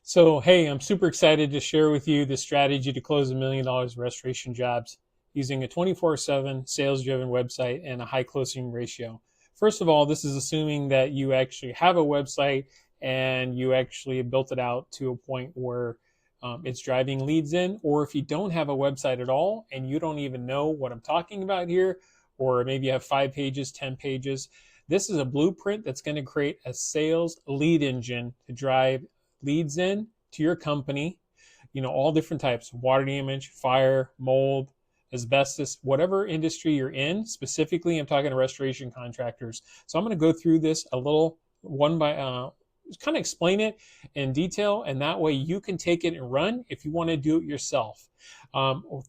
So, hey, I'm super excited to share with you the strategy to close $1 million restoration jobs using a 24/7 sales driven website and a high closing ratio. First of all, this is assuming that you actually have a website and you actually built it out to a point where it's driving leads in. Or if you don't have a website at all and you don't even know what I'm talking about here, or maybe you have 5 pages, 10 pages, this is a blueprint that's going to create a sales lead engine to drive leads in to your company, all different types: water damage, fire, mold, asbestos, whatever industry you're in. Specifically, I'm talking to restoration contractors. So I'm going to go through this a little one by kind of explain it in detail, and that way you can take it and run if you want to do it yourself.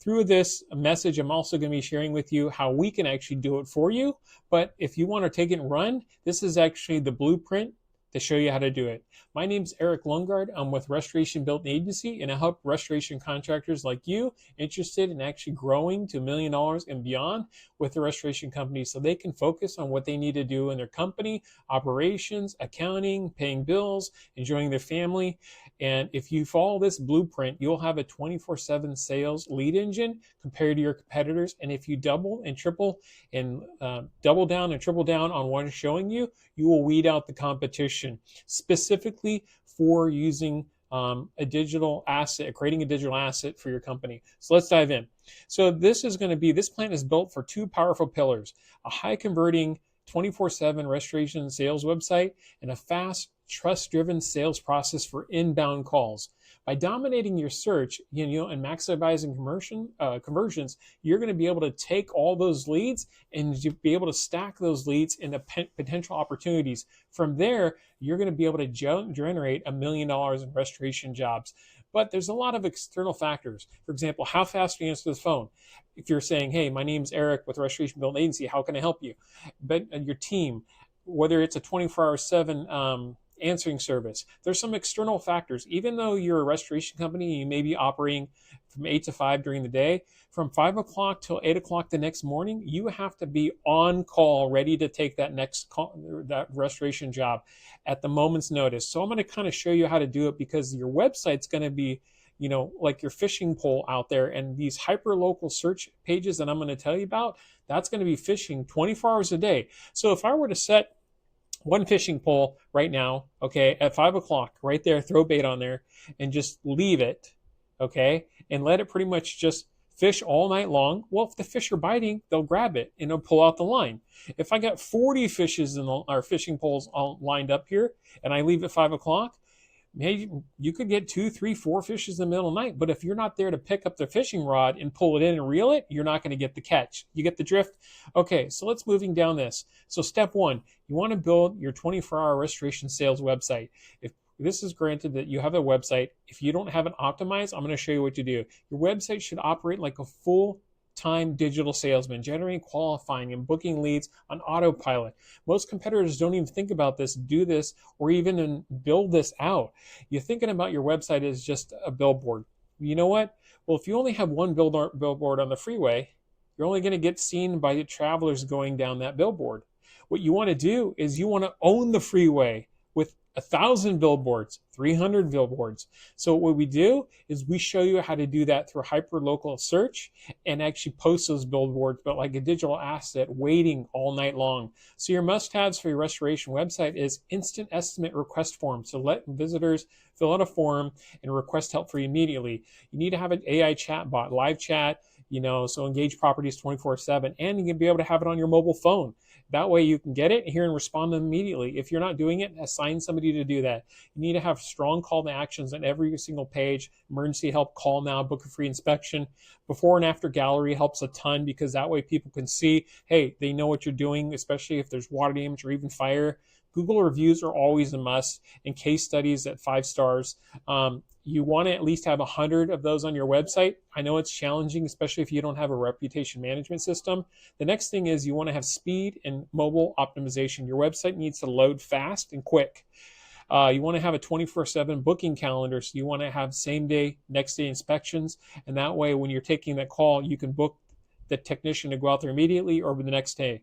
Through this message, I'm also going to be sharing with you how we can actually do it for you. But if you want to take it and run, this is actually the blueprint to show you how to do it. My name's Erik Lundgaard. I'm with Restoration Built Agency, and I help restoration contractors like you interested in actually growing to $1 million and beyond with the restoration company so they can focus on what they need to do in their company, operations, accounting, paying bills, enjoying their family. And if you follow this blueprint, you'll have a 24/7 sales lead engine compared to your competitors. And if you double and triple and double down and triple down on what I'm showing you, you will weed out the competition, specifically for using a digital asset, creating a digital asset for your company. So let's dive in. So this plan is built for two powerful pillars: a high converting 24/7 restoration sales website and a fast, trust-driven sales process for inbound calls. By dominating your search, and maximizing conversions, you're going to be able to take all those leads and be able to stack those leads into potential opportunities. From there, you're going to be able to generate $1 million in restoration jobs. But there's a lot of external factors. For example, how fast do you answer the phone? If you're saying, hey, my name's Erik with Restoration Built Agency, how can I help you? But your team, whether it's a 24/7 answering service, there's some external factors. Even though you're a restoration company, you may be operating from 8 to 5 during the day. From 5 o'clock till 8 o'clock the next morning, you have to be on call, ready to take that next call, that restoration job at the moment's notice. So I'm going to kind of show you how to do it, because your website's going to be like your fishing pole out there, and these hyper local search pages that I'm going to tell you about, that's going to be fishing 24 hours a day. So if I were to set one fishing pole right now, okay, at 5 o'clock, right there, throw bait on there and just leave it, okay, and let it pretty much just fish all night long. Well, if the fish are biting, they'll grab it and they'll pull out the line. If I got 40 fishes in our fishing poles all lined up here and I leave at 5 o'clock, maybe you could get 2, 3, 4 fishes in the middle of the night. But if you're not there to pick up the fishing rod and pull it in and reel it, you're not going to get the catch. You get the drift? Okay, so let's moving down this. So step one, you want to build your 24-hour restoration sales website. If this is granted that you have a website, if you don't have it optimized, I'm going to show you what to do. Your website should operate like a full-time digital salesman, generating, qualifying, and booking leads on autopilot. Most competitors don't even think about this, do this, or even build this out. You're thinking about your website as just a billboard. You know what? Well, if you only have one billboard on the freeway, you're only going to get seen by the travelers going down that billboard. What you want to do is you want to own the freeway with 1,000 billboards, 300 billboards. So what we do is we show you how to do that through hyper-local search and actually post those billboards, but like a digital asset, waiting all night long. So your must-haves for your restoration website is instant estimate request form. So let visitors fill out a form and request help for you immediately. You need to have an AI chat bot, live chat, so engage properties 24/7, and you can be able to have it on your mobile phone. That way you can get it here and respond immediately. If you're not doing it, assign somebody to do that. You need to have strong call to actions on every single page. Emergency help, call now, book a free inspection. Before and after gallery helps a ton, because that way people can see, hey, they know what you're doing, especially if there's water damage or even fire. Google reviews are always a must, and case studies at 5 stars. You want to at least have 100 of those on your website. I know it's challenging, especially if you don't have a reputation management system. The next thing is you want to have speed and mobile optimization. Your website needs to load fast and quick. You want to have a 24/7 booking calendar. So you want to have same day, next day inspections. And that way, when you're taking that call, you can book the technician to go out there immediately or the next day.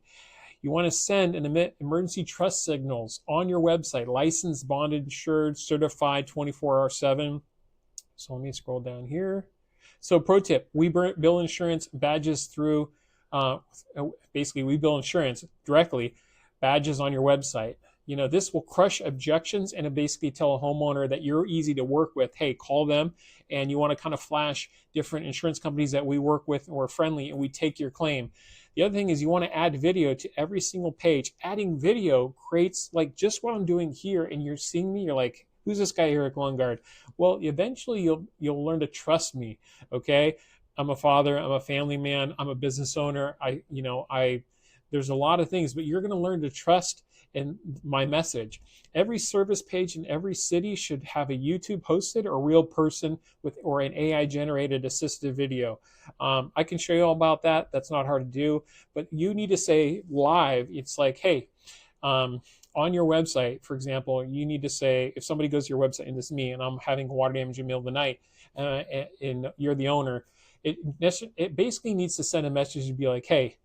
You want to send and emit emergency trust signals on your website, licensed, bonded, insured, certified 24/7. So let me scroll down here. So pro tip, we bill insurance badges through, basically we bill insurance directly, badges on your website. This will crush objections and basically tell a homeowner that you're easy to work with. Hey, call them, and you want to kind of flash different insurance companies that we work with or are friendly, and we take your claim. The other thing is you want to add video to every single page. Adding video creates like just what I'm doing here, and you're seeing me, you're like, who's this guy, Erik Lundgaard? Well, eventually you'll learn to trust me. Okay, I'm a father, I'm a family man, I'm a business owner. There's a lot of things, but you're going to learn to trust in my message. Every service page in every city should have a YouTube hosted or real person or an AI generated assisted video. I can show you all about that. That's not hard to do, but you need to say live. It's like, hey, on your website, for example, you need to say, if somebody goes to your website, and this is me, and I'm having water damage in the middle of the night, and you're the owner, it basically needs to send a message to be like, hey,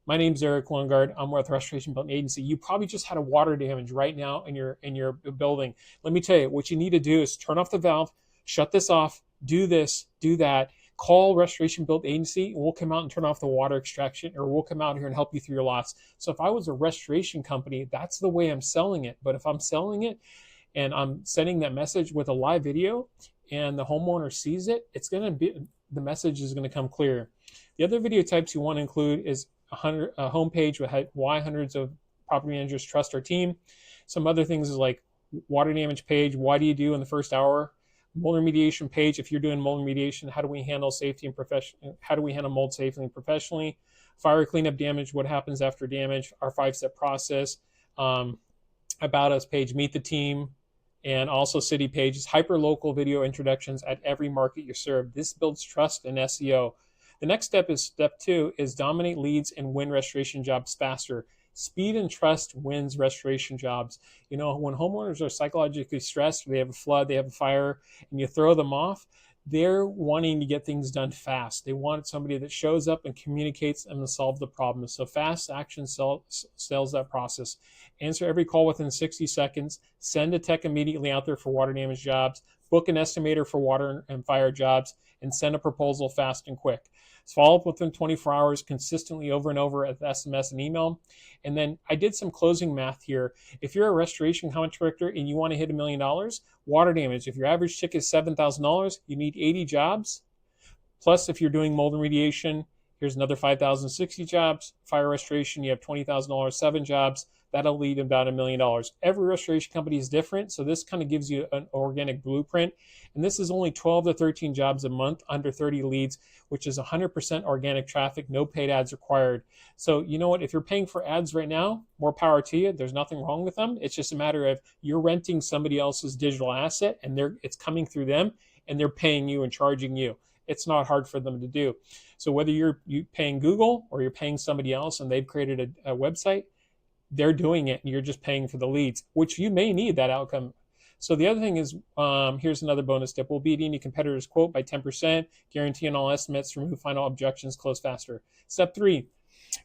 my name's Erik Lundgaard. I'm with Restoration Building Agency. You probably just had a water damage right now in your building. Let me tell you, what you need to do is turn off the valve, shut this off, do this, do that. Call Restoration Build Agency. We'll come out and turn off the water extraction, or we'll come out here and help you through your loss. So if I was a restoration company, that's the way I'm selling it. But if I'm selling it and I'm sending that message with a live video and the homeowner sees it, the message is going to come clear. The other video types you want to include is a homepage with why hundreds of property managers trust our team. Some other things is like water damage page. Why do you do in the first hour? Mold remediation page. If you're doing mold remediation, how do we handle safety and how do we handle mold safely and professionally? Fire cleanup damage. What happens after damage? Our 5-step process. About us page. Meet the team. And also city pages. Hyper local video introductions at every market you serve. This builds trust in SEO. The next step 2 is dominate leads and win restoration jobs faster. Speed and trust wins restoration jobs. When homeowners are psychologically stressed, they have a flood, they have a fire, and you throw them off, they're wanting to get things done fast. They want somebody that shows up and communicates and solve the problem. So fast action sells that process. Answer every call within 60 seconds. Send a tech immediately out there for water damage jobs. Book an estimator for water and fire jobs, and send a proposal fast and quick. Follow up within 24 hours consistently over and over at SMS and email. And then I did some closing math here. If you're a restoration contractor and you want to hit $1 million, water damage, if your average ticket is $7,000, you need 80 jobs. Plus, if you're doing mold remediation, here's another 5,060 jobs. Fire restoration, you have $20,000, 7 jobs. That'll lead about $1 million. Every restoration company is different, so this kind of gives you an organic blueprint. And this is only 12 to 13 jobs a month, under 30 leads, which is 100% organic traffic, no paid ads required. So you know what? If you're paying for ads right now, more power to you. There's nothing wrong with them. It's just a matter of you're renting somebody else's digital asset, and it's coming through them, and they're paying you and charging you. It's not hard for them to do. So whether you're paying Google or you're paying somebody else and they've created a website, they're doing it and you're just paying for the leads, which you may need that outcome. So the other thing is, here's another bonus tip. We'll beat any competitor's quote by 10%, guaranteeing all estimates, remove final objections, close faster. Step 3,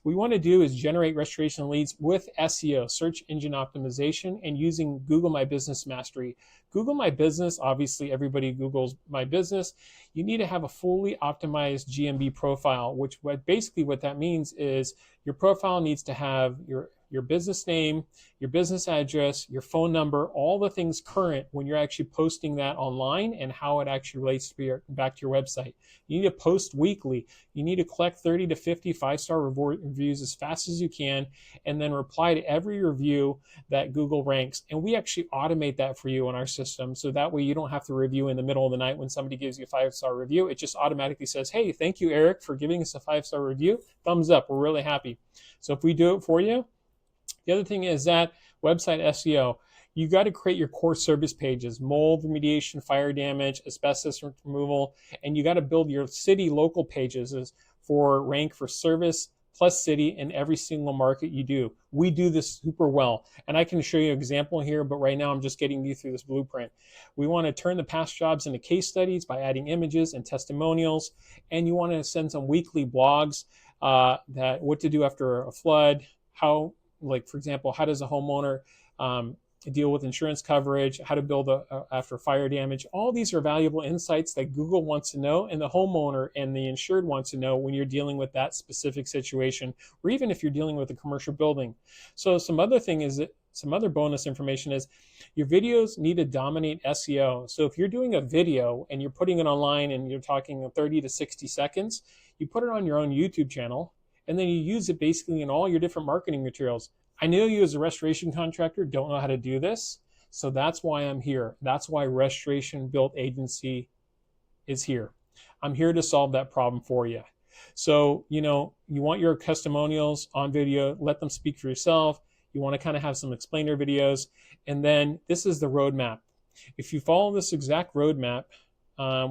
we want to do is generate restoration leads with SEO, search engine optimization, and using Google My Business Mastery. Google My Business, obviously everybody Googles My Business. You need to have a fully optimized GMB profile, which basically what that means is your profile needs to have your business name, your business address, your phone number, all the things current when you're actually posting that online and how it actually relates to back to your website. You need to post weekly. You need to collect 30 to 50 5-star reviews as fast as you can, and then reply to every review that Google ranks. And we actually automate that for you in our system, so that way you don't have to review in the middle of the night when somebody gives you a 5-star review. It just automatically says, hey, thank you, Erik, for giving us a 5-star review. Thumbs up. We're really happy. So if we do it for you, the other thing is that website SEO, you got to create your core service pages, mold remediation, fire damage, asbestos removal, and you got to build your city local pages for rank for service plus city in every single market you do. We do this super well, and I can show you an example here, but right now I'm just getting you through this blueprint. We want to turn the past jobs into case studies by adding images and testimonials, and you want to send some weekly blogs that what to do after a flood, how, like for example, how does a homeowner deal with insurance coverage, how to build after fire damage. All these are valuable insights that Google wants to know, and the homeowner and the insured wants to know when you're dealing with that specific situation, or even if you're dealing with a commercial building. So some other bonus information is your videos need to dominate SEO. So if you're doing a video and you're putting it online and you're talking 30 to 60 seconds, you put it on your own YouTube channel, and then you use it basically in all your different marketing materials. I know you as a restoration contractor don't know how to do this, so that's why I'm here. That's why Restoration Built Agency is here. I'm here to solve that problem for you. So, you want your testimonials on video, let them speak for yourself. You want to kind of have some explainer videos. And then this is the roadmap. If you follow this exact roadmap,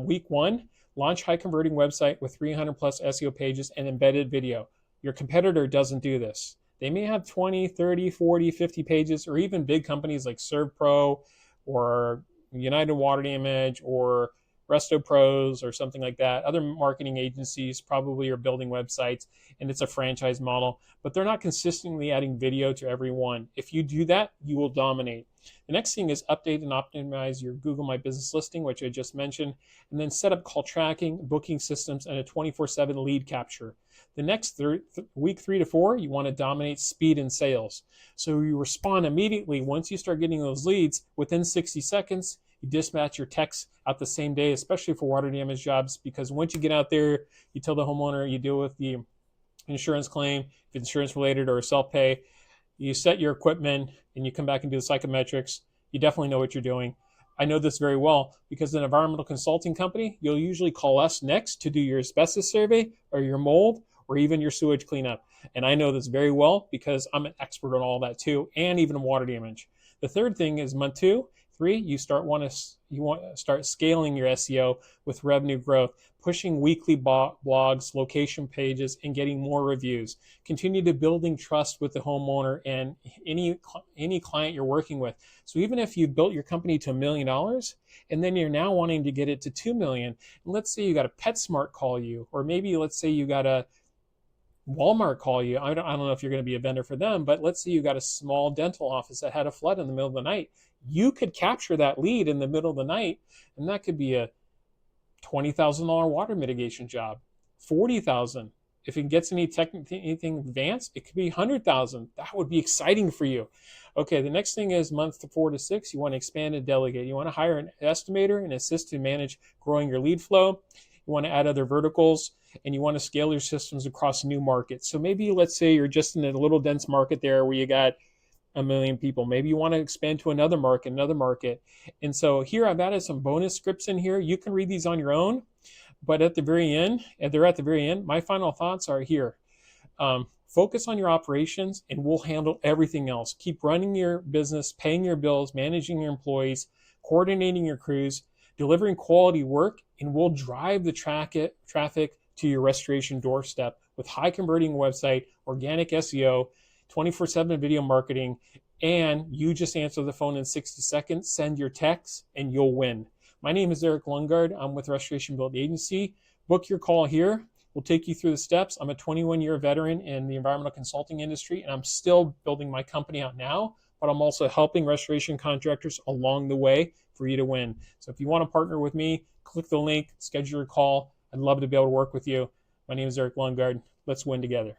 week 1, launch high converting website with 300 plus SEO pages and embedded video. Your competitor doesn't do this. They may have 20, 30, 40, 50 pages, or even big companies like ServPro or United Water Damage or Resto Pros or something like that. Other marketing agencies probably are building websites, and it's a franchise model, but they're not consistently adding video to every one. If you do that, you will dominate. The next thing is update and optimize your Google My Business listing, which I just mentioned, and then set up call tracking, booking systems, and a 24/7 lead capture. The next week 3 to 4, you want to dominate speed and sales. So you respond immediately once you start getting those leads. Within 60 seconds, you dispatch your techs out the same day, especially for water damage jobs, because once you get out there, you tell the homeowner, you deal with the insurance claim, if it's insurance related or self-pay, you set your equipment and you come back and do the psychometrics. You definitely know what you're doing. I know this very well because an environmental consulting company, you'll usually call us next to do your asbestos survey or your mold or even your sewage cleanup. And I know this very well because I'm an expert on all that too, and even water damage. The third thing is month 2, 3, you want to start scaling your SEO with revenue growth, pushing weekly blogs, location pages, and getting more reviews. Continue to building trust with the homeowner and any client you're working with. So even if you built your company to $1 million, and then you're now wanting to get it to 2 million, and let's say you got a PetSmart call you, or maybe let's say you got a Walmart call you. I don't know if you're going to be a vendor for them, but let's say you got a small dental office that had a flood in the middle of the night. You could capture that lead in the middle of the night, and that could be a $20,000 water mitigation job, $40,000. If it gets anything advanced, it could be $100,000. That would be exciting for you. Okay, the next thing is month 4 to 6, you want to expand and delegate. You want to hire an estimator and assist to manage growing your lead flow. You want to add other verticals, and you want to scale your systems across new markets. So maybe let's say you're just in a little dense market there where you got 1 million people. Maybe you want to expand to another market. And so here I've added some bonus scripts in here. You can read these on your own, but at the very end, my final thoughts are here. Focus on your operations and we'll handle everything else. Keep running your business, paying your bills, managing your employees, coordinating your crews, delivering quality work, and we'll drive the traffic to your restoration doorstep with high converting website, organic SEO, 24/7 video marketing, and you just answer the phone in 60 seconds, send your text, and you'll win. My name is Erik Lundgaard. I'm with Restoration Built Agency. Book your call here. We'll take you through the steps. I'm a 21-year veteran in the environmental consulting industry, and I'm still building my company out now, but I'm also helping restoration contractors along the way for you to win. So if you want to partner with me, click the link, schedule your call. I'd love to be able to work with you. My name is Erik Lundgaard. Let's win together.